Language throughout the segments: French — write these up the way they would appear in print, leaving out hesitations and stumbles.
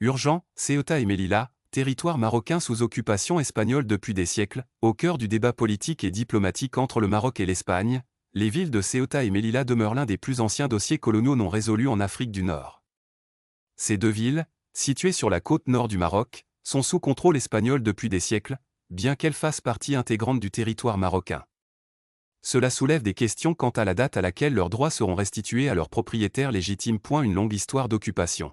Urgent, Ceuta et Melilla, territoire marocain sous occupation espagnole depuis des siècles, au cœur du débat politique et diplomatique entre le Maroc et l'Espagne, les villes de Ceuta et Melilla demeurent l'un des plus anciens dossiers coloniaux non résolus en Afrique du Nord. Ces deux villes, situées sur la côte nord du Maroc, sont sous contrôle espagnol depuis des siècles, bien qu'elles fassent partie intégrante du territoire marocain. Cela soulève des questions quant à la date à laquelle leurs droits seront restitués à leurs propriétaires légitimes. Une longue histoire d'occupation.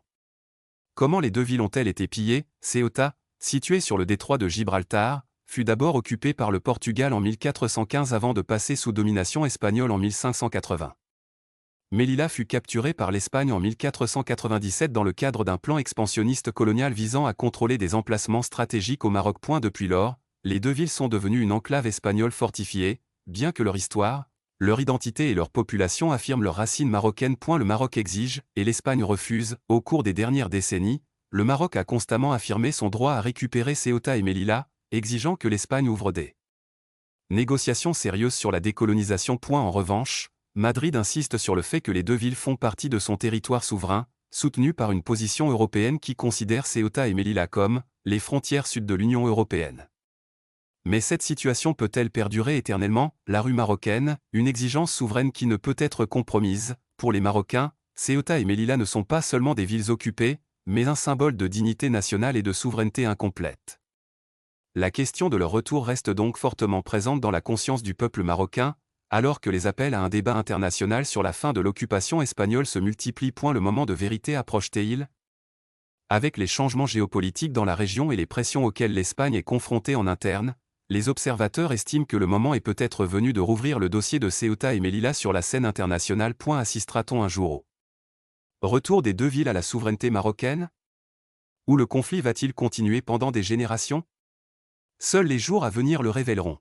Comment les deux villes ont-elles été pillées? Ceuta, située sur le détroit de Gibraltar, fut d'abord occupée par le Portugal en 1415 avant de passer sous domination espagnole en 1580. Melilla fut capturée par l'Espagne en 1497 dans le cadre d'un plan expansionniste colonial visant à contrôler des emplacements stratégiques au Maroc. Depuis lors, les deux villes sont devenues une enclave espagnole fortifiée, bien que leur histoire, leur identité et leur population affirment leurs racines marocaines. Le Maroc exige, et l'Espagne refuse. Au cours des dernières décennies, le Maroc a constamment affirmé son droit à récupérer Ceuta et Melilla, exigeant que l'Espagne ouvre des négociations sérieuses sur la décolonisation. En revanche, Madrid insiste sur le fait que les deux villes font partie de son territoire souverain, soutenu par une position européenne qui considère Ceuta et Melilla comme les frontières sud de l'Union européenne. Mais cette situation peut-elle perdurer éternellement? La rue marocaine, une exigence souveraine qui ne peut être compromise. Pour les Marocains, Ceuta et Melilla ne sont pas seulement des villes occupées, mais un symbole de dignité nationale et de souveraineté incomplète. La question de leur retour reste donc fortement présente dans la conscience du peuple marocain, alors que les appels à un débat international sur la fin de l'occupation espagnole se multiplient. Le moment de vérité approche-t-il? Avec les changements géopolitiques dans la région et les pressions auxquelles l'Espagne est confrontée en interne, les observateurs estiment que le moment est peut-être venu de rouvrir le dossier de Ceuta et Melilla sur la scène internationale. Assistera-t-on un jour au retour des deux villes à la souveraineté marocaine? Ou le conflit va-t-il continuer pendant des générations? Seuls les jours à venir le révéleront.